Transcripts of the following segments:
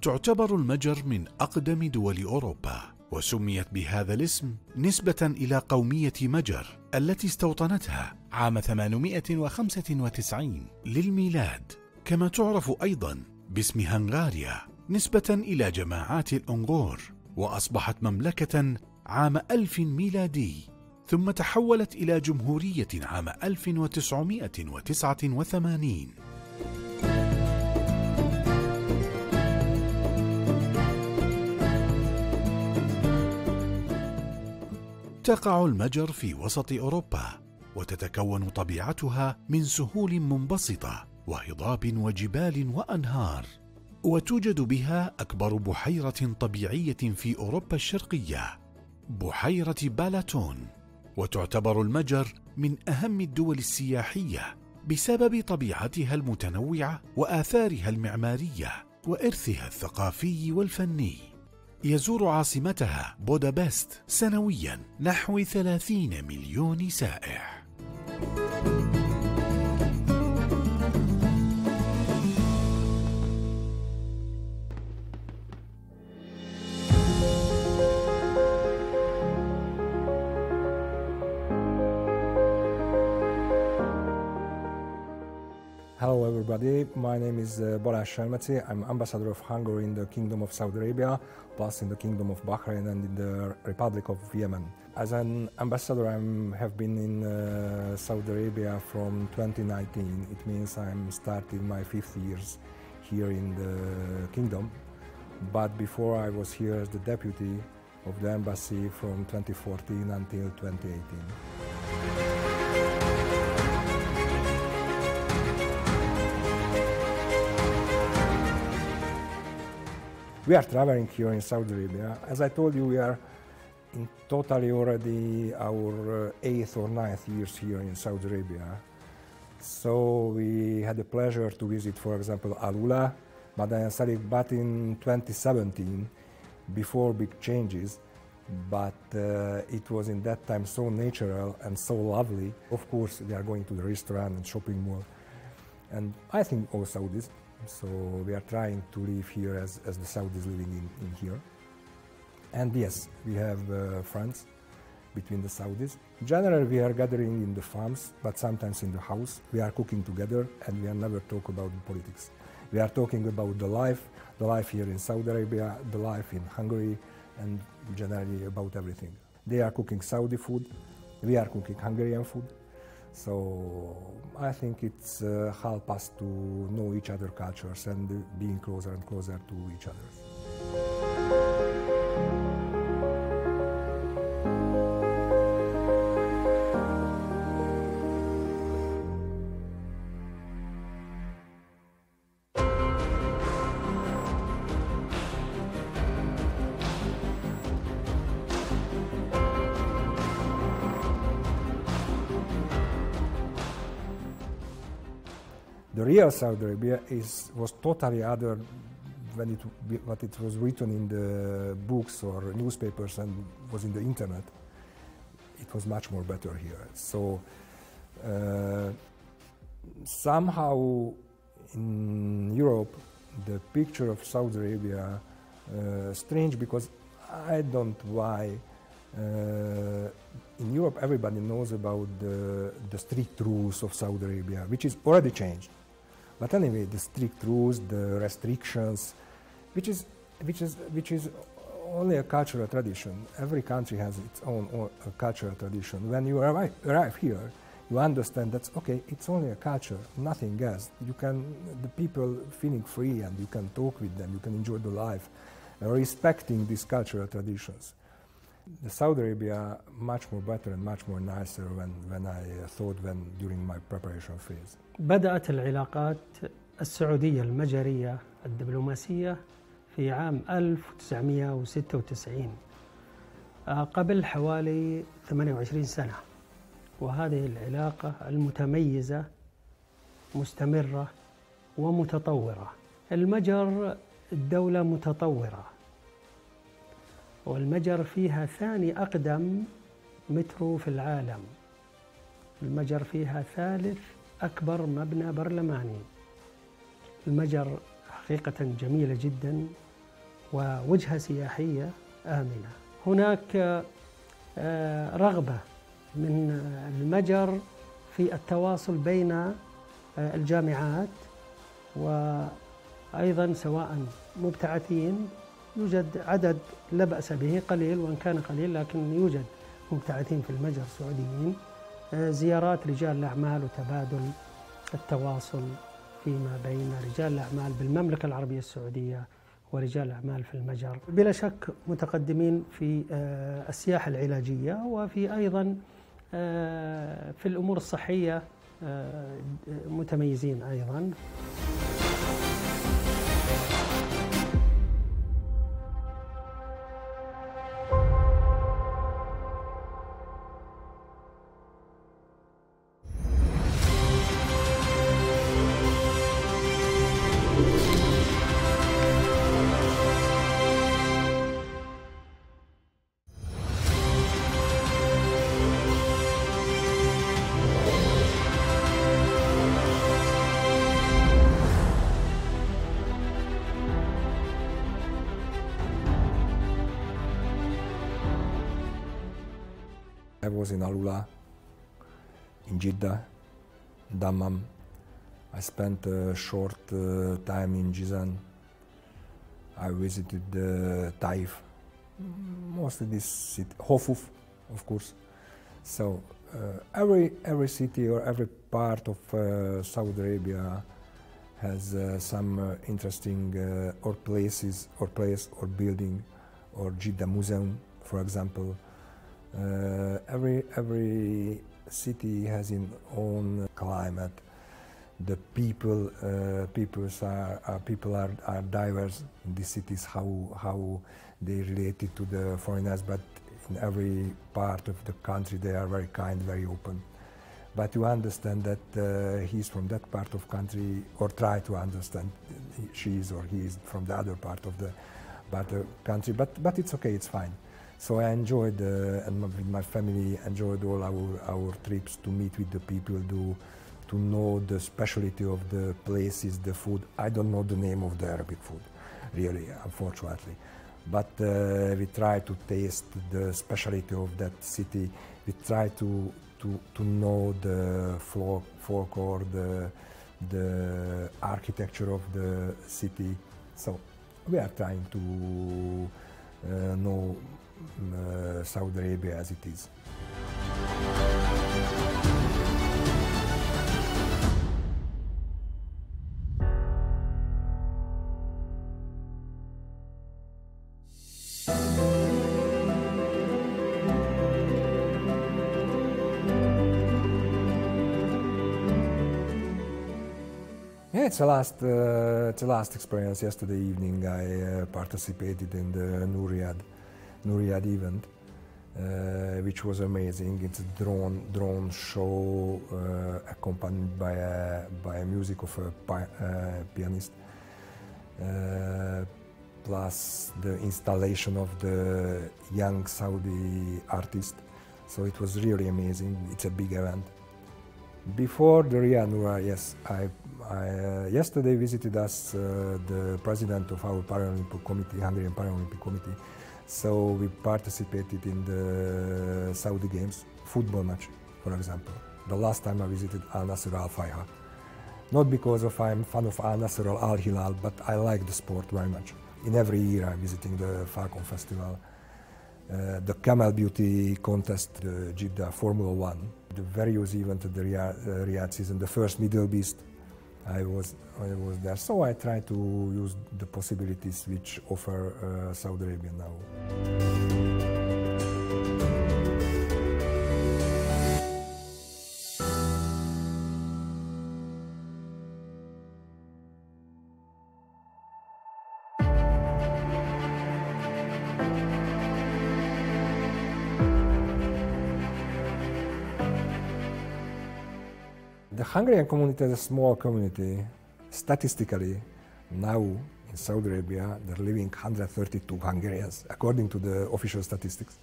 تعتبر المجر من أقدم دول أوروبا، وسميت بهذا الاسم نسبة إلى قومية مجر التي استوطنتها عام 895 للميلاد، كما تعرف أيضا باسم هنغاريا نسبة إلى جماعات الأنغور، وأصبحت مملكة عام 1000 ميلادي، ثم تحولت إلى جمهورية عام 1989. تقع المجر في وسط أوروبا، وتتكون طبيعتها من سهول منبسطة وهضاب وجبال وأنهار، وتوجد بها أكبر بحيرة طبيعية في أوروبا الشرقية، بحيرة بالاتون. وتعتبر المجر من أهم الدول السياحية بسبب طبيعتها المتنوعة وآثارها المعمارية وإرثها الثقافي والفني. يزور عاصمتها بودابست سنوياً نحو 30 مليون سائح. Hello everybody, my name is Balázs. I'm ambassador of Hungary in the Kingdom of Saudi Arabia, plus in the Kingdom of Bahrain and in the Republic of Yemen. As an ambassador, I have been in Saudi Arabia from 2019. It means I'm starting my 5th years here in the Kingdom. But before I was here as the deputy of the embassy from 2014 until 2018. We are traveling here in Saudi Arabia. As I told you, we are in totally already our 8th or 9th years here in Saudi Arabia. So we had the pleasure to visit, for example, Al Ula, but in 2017, before big changes, but it was in that time so natural and so lovely. Of course, we are going to the restaurant and shopping mall, and I think all Saudis. So we are trying to live here as the Saudis living in here. And yes, we have friends between the Saudis. Generally, we are gathering in the farms, but sometimes in the house. We are cooking together, and we are never talk about politics. We are talking about the life here in Saudi Arabia, the life in Hungary, and generally about everything. They are cooking Saudi food, we are cooking Hungarian food. So I think it's help us to know each other cultures and being closer and closer to each other. The real Saudi Arabia was totally other when what it was written in the books or newspapers and was in the internet. It was much more better here. So somehow in Europe, the picture of Saudi Arabia strange because I don't know why. In Europe, everybody knows about the strict rules of Saudi Arabia, which is already changed. But anyway, the strict rules, the restrictions, which is only a cultural tradition. Every country has its own cultural tradition. When you arrive here, you understand that's okay. It's only a culture, nothing else. The people feeling free, and you can talk with them. You can enjoy the life, respecting these cultural traditions. The Saudi Arabia much more better and much more nicer when I thought during my preparation phase. بدأت العلاقات السعودية المجرية الدبلوماسية في عام 1996 قبل حوالي 28 سنة، وهذه العلاقة المتميزة مستمرة ومتطورة. المجر دولة متطورة، والمجر فيها ثاني أقدم مترو في العالم. المجر فيها ثالث أكبر مبنى برلماني. المجر حقيقة جميلة جدا ووجهة سياحية آمنة. هناك رغبة من المجر في التواصل بين الجامعات، وأيضا سواء مبتعثين، يوجد عدد لا بأس به قليل، وإن كان قليل لكن يوجد مبتعثين في المجر سعوديين، زيارات رجال الأعمال وتبادل التواصل فيما بين رجال الأعمال بالمملكة العربية السعودية ورجال الأعمال في المجر. بلا شك متقدمين في السياحة العلاجية، وفي أيضا في الأمور الصحية متميزين أيضا. I was in Alula, in Jeddah, Dammam. I spent a short time in Jizan. I visited Taif, mostly this city, Hofuf, of course. So every city or every part of Saudi Arabia has some interesting or places or place or building, or Jeddah Museum, for example. Every city has its own climate. The people are diverse in these cities. How they related to the foreigners, but in every part of the country they are very kind, very open. But you understand that he's from that part of country, or try to understand she is or he is from the other part of the country. But it's okay, it's fine. So I enjoyed, and with my family, enjoyed all our trips to meet with the people, to know the specialty of the places, the food. I don't know the name of the Arabic food, really, unfortunately. But we try to taste the specialty of that city. We try to know the folklore, the architecture of the city. So we are trying to know Saudi Arabia as it is. Yeah, it's a last experience. Yesterday evening I participated in the Nuriyad event, which was amazing. It's a drone show accompanied by a music of a pianist, plus the installation of the young Saudi artist. So it was really amazing. It's a big event. Before the Riyadh Nura, yes, I yesterday visited us the president of our Paralympic Committee, Hungarian Paralympic Committee. So we participated in the Saudi Games football match, for example. The last time I visited Al Nasser Al Fayha, not because I'm fan of Al Nasser or Al Hilal, but I like the sport very much. In every year I'm visiting the Falcon Festival, the Camel Beauty contest, the Jeddah Formula One, the various events of the Riyadh season, the first Middle East. I was there, so I try to use the possibilities which offer Saudi Arabia now. The Hungarian community is a small community. Statistically, now in Saudi Arabia, there are living 132 Hungarians, according to the official statistics.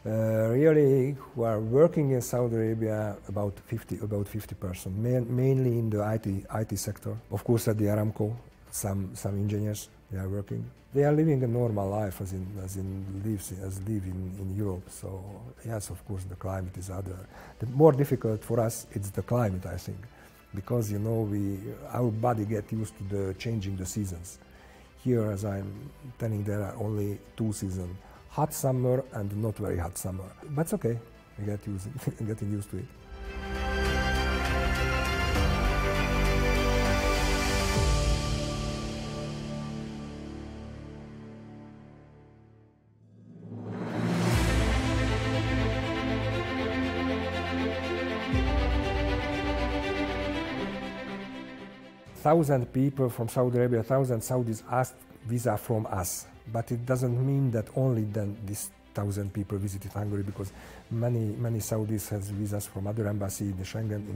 Really, who are working in Saudi Arabia, about 50%, mainly in the IT sector. Of course, at the Aramco, some engineers, They are working. They are living a normal life as live in Europe. So yes, of course, the climate is other. The more difficult for us, it's the climate, I think, because our body get used to the changing the seasons. Here, as I'm telling, there are only 2 seasons: hot summer and not very hot summer. But it's okay. We get getting used to it. Thousand people from Saudi Arabia, 1,000 Saudis asked visa from us, but it doesn't mean that only then this 1,000 people visited Hungary, because many Saudis has visas from other embassies in the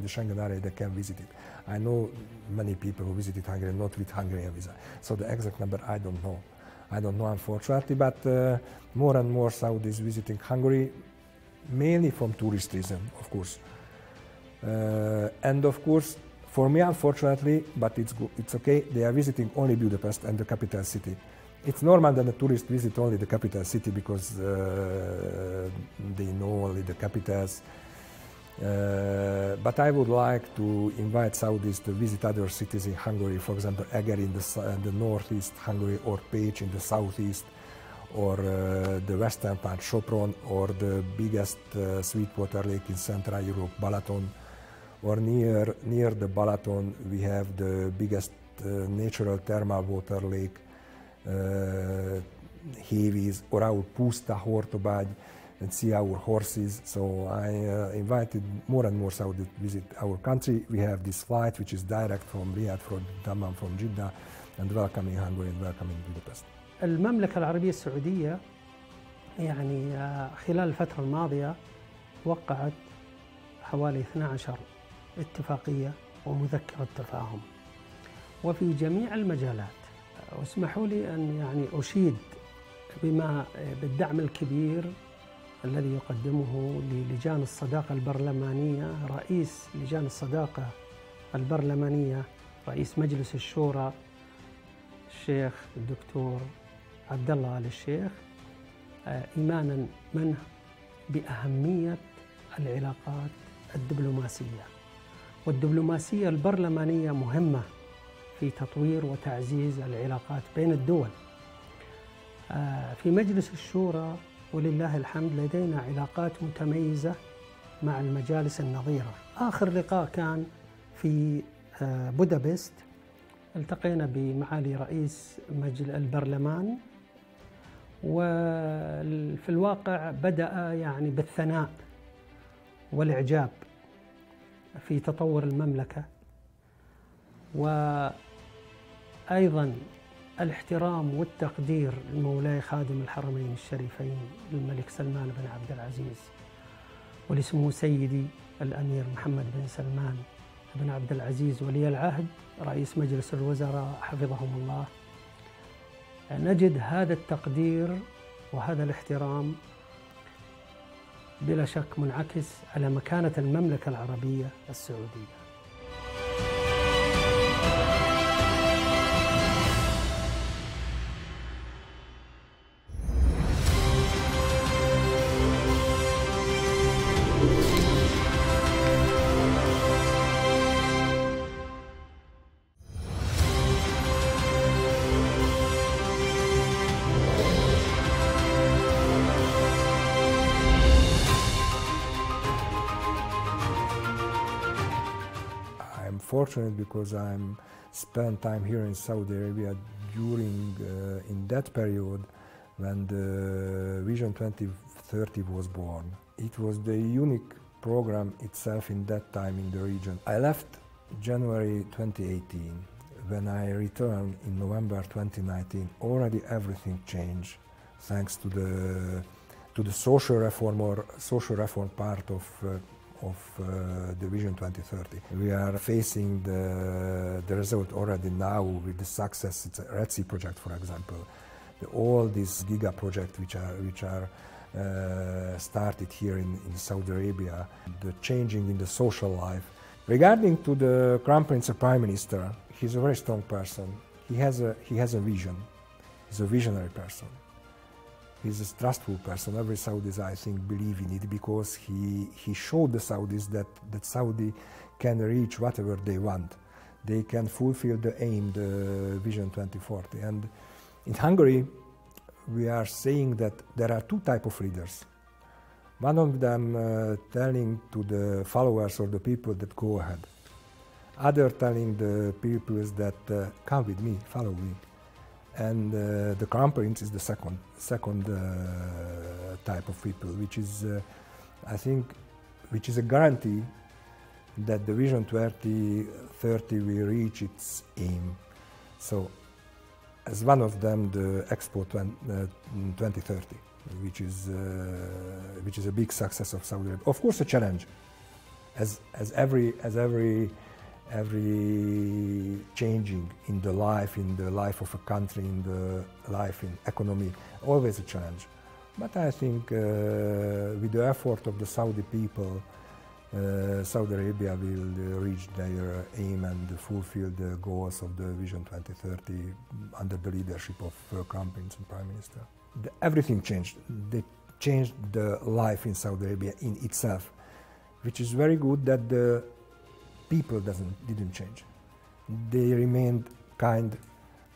Schengen area. They can visit it. I know many people who visited Hungary not with Hungarian visa. So the exact number I don't know. Unfortunately, but more and more Saudis visiting Hungary, mainly from tourist reason, of course. And of course, for me, unfortunately, but it's okay, they are visiting only Budapest and the capital city. It's normal that the tourists visit only the capital city because they know only the capitals. But I would like to invite Saudis to visit other cities in Hungary, for example, Eger in the northeast Hungary, or Pécs in the southeast, or the western part, Sopron, or the biggest sweetwater lake in Central Europe, Balaton. Or near the Balaton, we have the biggest natural thermal water lake, Hévíz, or our Puszta, Hortobágy, and see our horses. So I invited more and more Saudis to visit our country. We have this flight which is direct from Riyadh, from Dammam, from Jeddah, and welcoming Hungary and welcoming Budapest. المملكة العربية السعودية يعني خلال الفترة الماضية وقعت حوالي 12 اتفاقية ومذكرة تفاهم، وفي جميع المجالات. واسمحوا لي أن يعني أشيد بالدعم الكبير الذي يقدمه للجان الصداقة البرلمانية. رئيس لجان الصداقة البرلمانية، رئيس مجلس الشورى الشيخ الدكتور عبد الله آل الشيخ، إيمانا منه بأهمية العلاقات الدبلوماسية. والدبلوماسية البرلمانية مهمة في تطوير وتعزيز العلاقات بين الدول. في مجلس الشورى ولله الحمد لدينا علاقات متميزة مع المجالس النظيرة. آخر لقاء كان في بودابست، التقينا بمعالي رئيس البرلمان، وفي الواقع بدأ يعني بالثناء والإعجاب في تطور المملكة، وأيضا الاحترام والتقدير لمولاي خادم الحرمين الشريفين الملك سلمان بن عبد العزيز، ولسمو سيدي الأمير محمد بن سلمان بن عبد العزيز ولي العهد رئيس مجلس الوزراء حفظهم الله. نجد هذا التقدير وهذا الاحترام بلا شك منعكس على مكانة المملكة العربية السعودية. Fortunate because I'm spent time here in Saudi Arabia during in that period when the Vision 2030 was born. It was the unique program itself in that time in the region. I left January 2018. When I returned in November 2019, already everything changed thanks to the social reform part of the Vision 2030. We are facing the result already now with the success. It's a Red Sea project, for example. All these giga projects which are started here in Saudi Arabia, the changing in the social life. Regarding to the Crown Prince, the Prime Minister, he's a very strong person. He has a vision. He's a visionary person. He's a trustful person. Every Saudis, I think, believe in it because he showed the Saudis that Saudi can reach whatever they want. They can fulfill the aim, the Vision 2040. And in Hungary, we are saying that there are two types of leaders. One of them telling to the followers or the people that go ahead. Other telling the people that come with me, follow me. And the Crown Prince is the second type of people, which is, I think, which is a guarantee that the Vision 2030 will reach its aim. So, as one of them, the Expo 2030, which is a big success of Saudi Arabia. Of course, a challenge, as every changing in the life of a country, in the life in economy, always a challenge. But I think with the effort of the Saudi people, Saudi Arabia will reach their aim and fulfill the goals of the Vision 2030 under the leadership of Crown Prince and Prime Minister. Everything changed. They changed the life in Saudi Arabia in itself, which is very good that the people didn't change. They remained kind,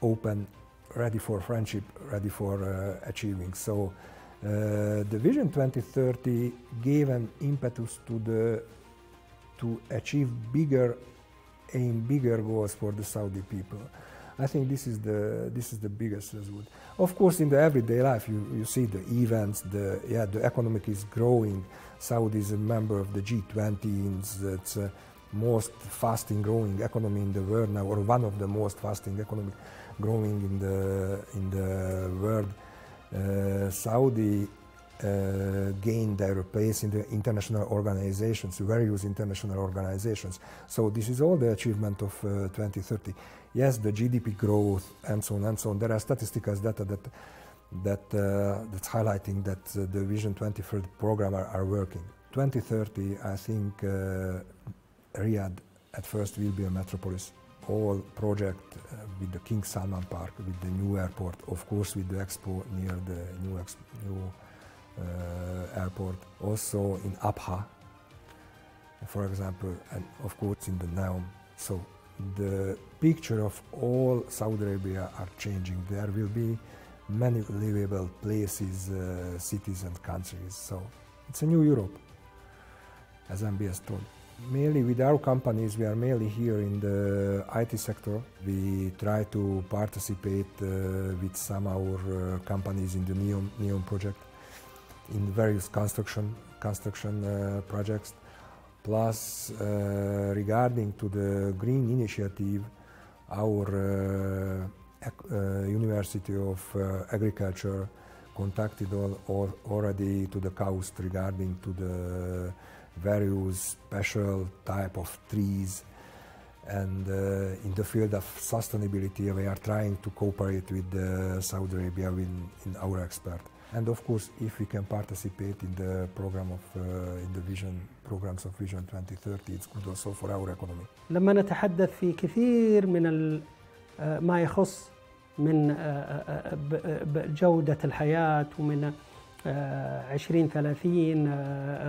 open, ready for friendship, ready for achieving. So the Vision 2030 gave an impetus to achieve bigger aim, bigger goals for the Saudi people. I think this is the biggest result. Of course, in the everyday life, you see the events. The economic is growing. Saudi is a member of the G20. It's most fastest growing economy in the world now, or one of the most fastest economy growing in the world. Saudi gained their place in the international organizations, various international organizations. So this is all the achievement of 2030. Yes, the GDP growth and so on and so on. There are statistical data that's highlighting that the Vision 2030 program are working. 2030, I think Riyadh at first will be a metropolis. All project with the King Salman Park, with the new airport, of course with the Expo near the new airport. Also in Abha, for example, and of course in the Neom. So the picture of all Saudi Arabia are changing. There will be many livable places, cities and countries. So it's a new Europe, as MBS told. Mainly with our companies, we are mainly here in the IT sector. We try to participate with some of our companies in the NEOM project, in various construction projects. Plus, regarding to the green initiative, our University of Agriculture contacted already to the coast regarding to the various special type of trees, and in the field of sustainability we are trying to cooperate with Saudi Arabia in our expert. And of course, if we can participate in the program of in the programs of Vision 2030, it's good also for our economy. لما نتحدث في كثير من ما يخص من جودة الحياة ومن 2030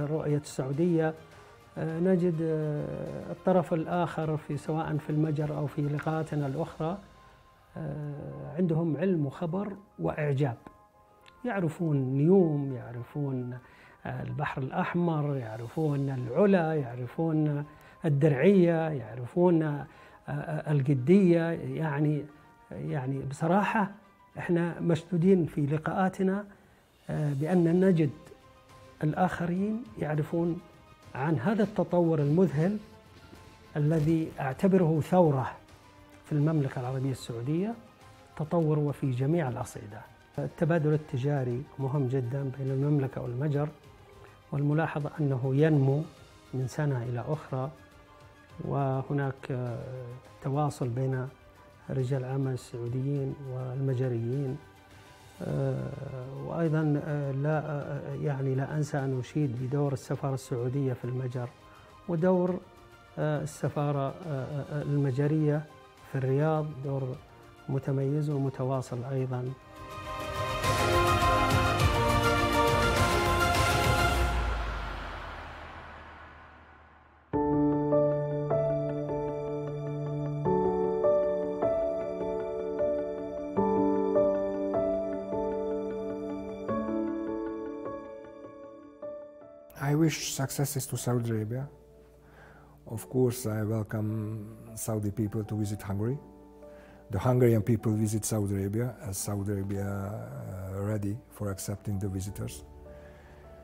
رؤية السعودية، نجد الطرف الآخر سواء في المجر أو في لقاءاتنا الأخرى عندهم علم وخبر وإعجاب. يعرفون نيوم، يعرفون البحر الأحمر، يعرفون العلا، يعرفون الدرعية، يعرفون القدية. يعني بصراحة احنا مشدودين في لقاءاتنا بأن نجد الآخرين يعرفون عن هذا التطور المذهل الذي أعتبره ثورة في المملكة العربية السعودية، تطور وفي جميع الأصعدة. التبادل التجاري مهم جدا بين المملكة والمجر، والملاحظة أنه ينمو من سنة إلى أخرى، وهناك تواصل بين رجال العمل السعوديين والمجريين. وأيضا لا أنسى أن أشيد بدور السفارة السعودية في المجر ودور السفارة المجرية في الرياض، دور متميز ومتواصل أيضا. I wish successes to Saudi Arabia. Of course, I welcome Saudi people to visit Hungary. The Hungarian people visit Saudi Arabia, as Saudi Arabia ready for accepting the visitors,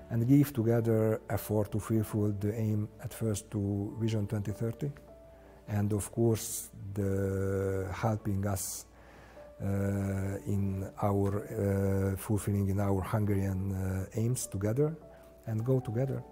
and give together effort to fulfill the aim at first to Vision 2030, and of course the helping us in our fulfilling in our Hungarian aims together, and go together.